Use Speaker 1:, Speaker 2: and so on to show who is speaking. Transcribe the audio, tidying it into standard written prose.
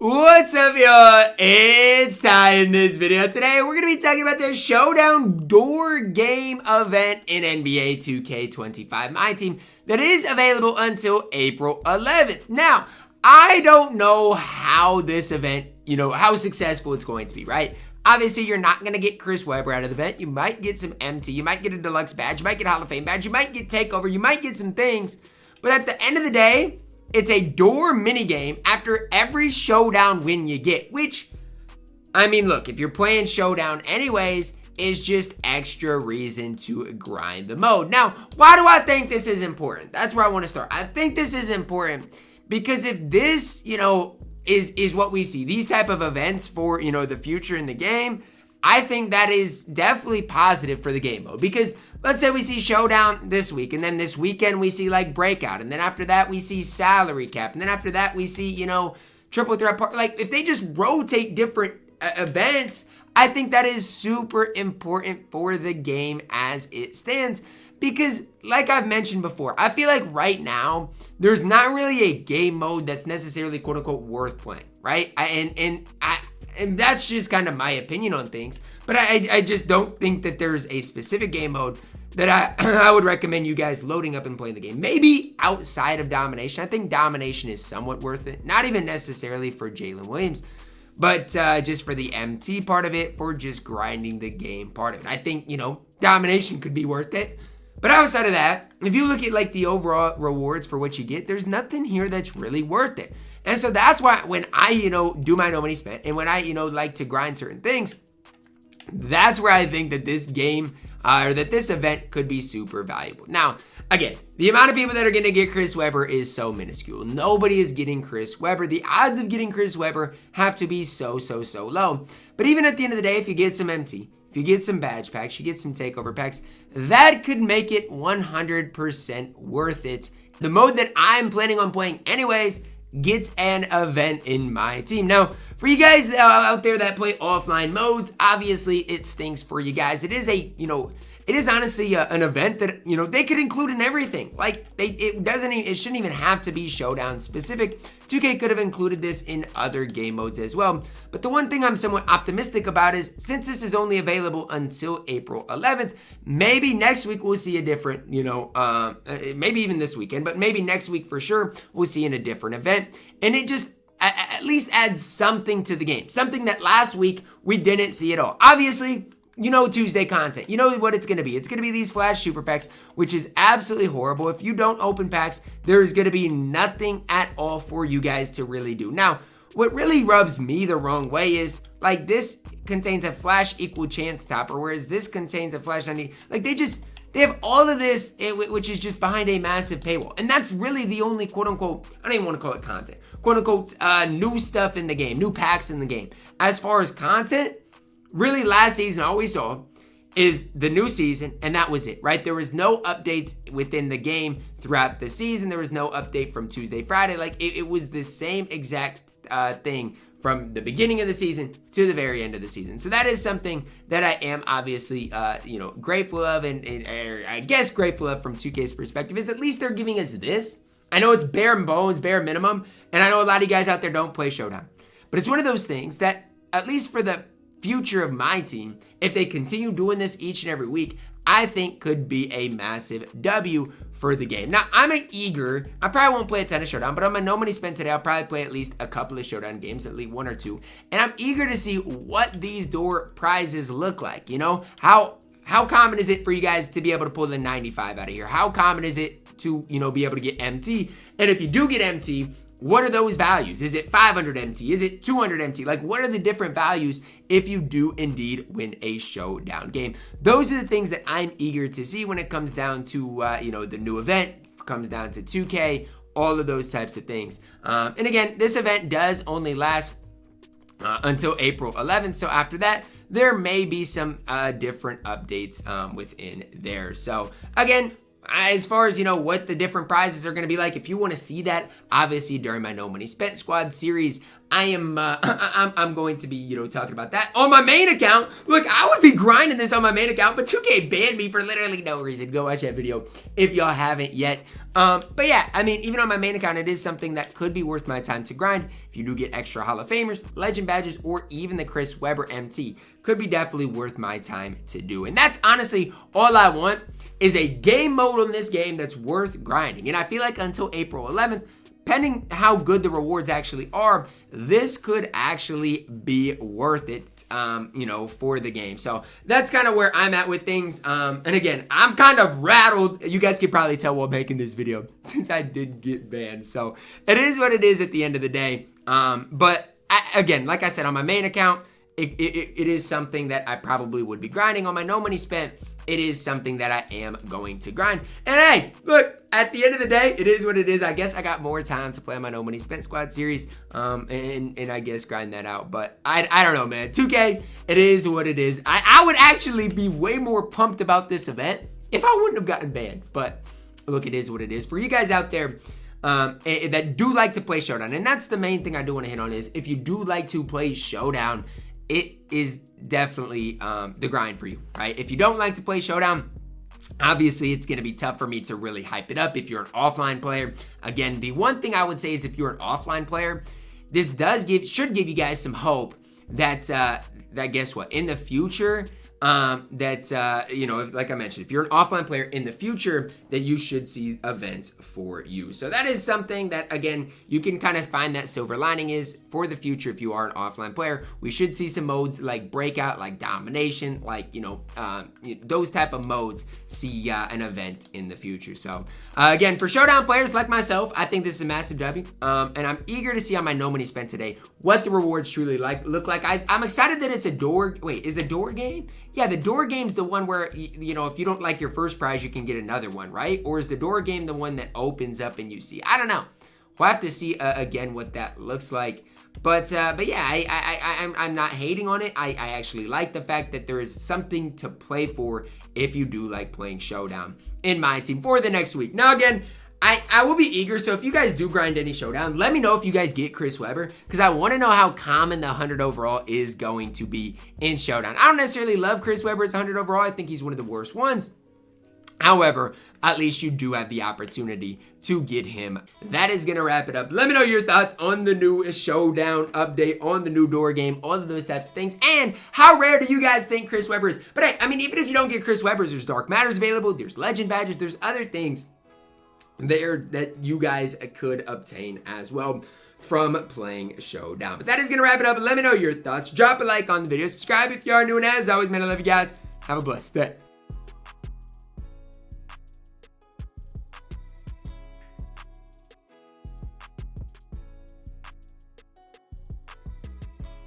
Speaker 1: What's up, y'all? It's Ty. In this video today, we're going to be talking about the Showdown door game event in NBA 2K25 MyTEAM that is available until April 11th. Now, I don't know how this event, how successful it's going to be, right? Obviously, you're not going to get Chris Webber out of the event. You might get some MT. You might get a deluxe badge. You might get a Hall of Fame badge. You might get takeover. You might get some things. But at the end of the day, it's a door minigame after every Showdown win you get, which, I mean, look, if you're playing Showdown anyways, is just extra reason to grind the mode. Now, why do I think this is important? That's where I want to start. I think this is important because if this, is what we see, these type of events for, the future in the game, I think that is definitely positive for the game mode. Because let's say we see Showdown this week, and then this weekend we see like Breakout, and then after that we see Salary Cap, and then after that we see, Triple Threat Part. Like, if they just rotate different events, I think that is super important for the game as it stands. Because, like I've mentioned before, I feel like right now, there's not really a game mode that's necessarily quote-unquote worth playing, right? And that's just kind of my opinion on things. But I just don't think that there's a specific game mode that I would recommend you guys loading up and playing the game. Maybe outside of Domination. I think Domination is somewhat worth it. Not even necessarily for Jalen Williams, but just for the MT part of it, for just grinding the game part of it. I think, Domination could be worth it. But outside of that, if you look at like the overall rewards for what you get, there's nothing here that's really worth it. And so that's why when I, do my no money spent, and when I, like to grind certain things, that's where I think that this game or that this event could be super valuable. Now, again, the amount of people that are going to get Chris Webber is so minuscule. Nobody is getting Chris Webber. The odds of getting Chris Webber have to be so low. But even at the end of the day, if you get some MT, if you get some badge packs, you get some takeover packs, that could make it 100% worth it. The mode that I'm planning on playing anyways gets an event in my team. Now, for you guys out there that play offline modes, obviously it stinks for you guys. It is a, it is honestly an event that, they could include in everything. Like, it shouldn't even have to be Showdown specific. 2K could have included this in other game modes as well. But the one thing I'm somewhat optimistic about is, since this is only available until April 11th, maybe next week we'll see a different, maybe even this weekend, but maybe next week for sure, we'll see in a different event. And it just at least adds something to the game. Something that last week we didn't see at all. Obviously, Tuesday content. You know what it's going to be. It's going to be these flash super packs, which is absolutely horrible. If you don't open packs, there is going to be nothing at all for you guys to really do. Now, what really rubs me the wrong way is, like, this contains a flash equal chance topper, whereas this contains a flash 90. Like, they have all of this, which is just behind a massive paywall. And that's really the only quote-unquote, I don't even want to call it content, quote-unquote new stuff in the game, new packs in the game. As far as content, really, last season, all we saw is the new season, and that was it, right? There was no updates within the game throughout the season. There was no update from Tuesday, Friday. Like, it was the same exact thing from the beginning of the season to the very end of the season. So that is something that I am obviously, grateful of, and I guess grateful of from 2K's perspective, is at least they're giving us this. I know it's bare bones, bare minimum, and I know a lot of you guys out there don't play Showdown. But it's one of those things that, at least for the future of my team, if they continue doing this each and every week, I think could be a massive W for the game. Now, I probably won't play a ton of Showdown, but on my no money spent today, I'll probably play at least a couple of Showdown games, at least one or two. And I'm eager to see what these door prizes look like. How common is it for you guys to be able to pull the 95 out of here? How common is it to, be able to get MT? And if you do get MT, what are those values? Is it 500 MT? Is it 200 MT? Like, what are the different values if you do indeed win a Showdown game? Those are the things that I'm eager to see when it comes down to, the new event, comes down to 2K, all of those types of things. And again, this event does only last until April 11th. So after that, there may be some different updates within there. So again, as far as, what the different prizes are going to be like, if you want to see that, obviously during my No Money Spent Squad series, I'm going to be, you know, talking about that on my main account. Look, I would be grinding this on my main account, but 2K banned me for literally no reason. Go watch that video if y'all haven't yet. But yeah, I mean, even on my main account, it is something that could be worth my time to grind. If you do get extra Hall of Famers, Legend Badges, or even the Chris Webber MT, could be definitely worth my time to do. And that's honestly all I want, is a game mode on this game that's worth grinding. And I feel like until April 11th, depending how good the rewards actually are, this could actually be worth it, you know, for the game. So that's kind of where I'm at with things. And again, I'm kind of rattled. You guys can probably tell while making this video since I did get banned. So it is what it is at the end of the day. But again, like I said, on my main account, it is something that I probably would be grinding. On my no money spent, it is something that I am going to grind. And hey, look, at the end of the day, it is what it is. I guess I got more time to play on my no money spent squad series, and I guess grind that out. But I don't know, man. 2K, it is what it is. I would actually be way more pumped about this event if I wouldn't have gotten banned. But look, it is what it is. For you guys out there that do like to play Showdown, and that's the main thing I do want to hit on, is if you do like to play Showdown, it is definitely the grind for you, right? If you don't like to play Showdown, obviously it's going to be tough for me to really hype it up if you're an offline player. Again, the one thing I would say is if you're an offline player, this should give you guys some hope that that guess what, in the future, you know, like I mentioned, if you're an offline player in the future, that you should see events for you. So that is something that, again, you can kind of find that silver lining is for the future. If you are an offline player, we should see some modes like Breakout, like Domination, like, you know, those type of modes see an event in the future. So again, for Showdown players like myself, I think this is a massive W, and I'm eager to see on my no money spent today what the rewards truly look like. I'm excited that it's a door. Wait, is a door game? Yeah, the door game's the one where, you know, if you don't like your first prize, you can get another one, right? Or is the door game the one that opens up and you see? I don't know. We'll have to see, again, what that looks like. But yeah, I'm not hating on it. I actually like the fact that there is something to play for if you do like playing Showdown in my team for the next week. Now, again, I will be eager, so if you guys do grind any Showdown, let me know if you guys get Chris Webber, because I want to know how common the 100 overall is going to be in Showdown. I don't necessarily love Chris Webber's 100 overall. I think he's one of the worst ones. However, at least you do have the opportunity to get him. That is going to wrap it up. Let me know your thoughts on the new Showdown update, on the new door game, all of those types of things, and how rare do you guys think Chris Webber is? But hey, I mean, even if you don't get Chris Webber's, there's Dark Matters available, there's Legend Badges, there's other things there that you guys could obtain as well from playing Showdown. But that is going to wrap it up. Let me know your thoughts. Drop a like on the video. Subscribe if you are new, and as always, man, I love you guys. Have a blessed day.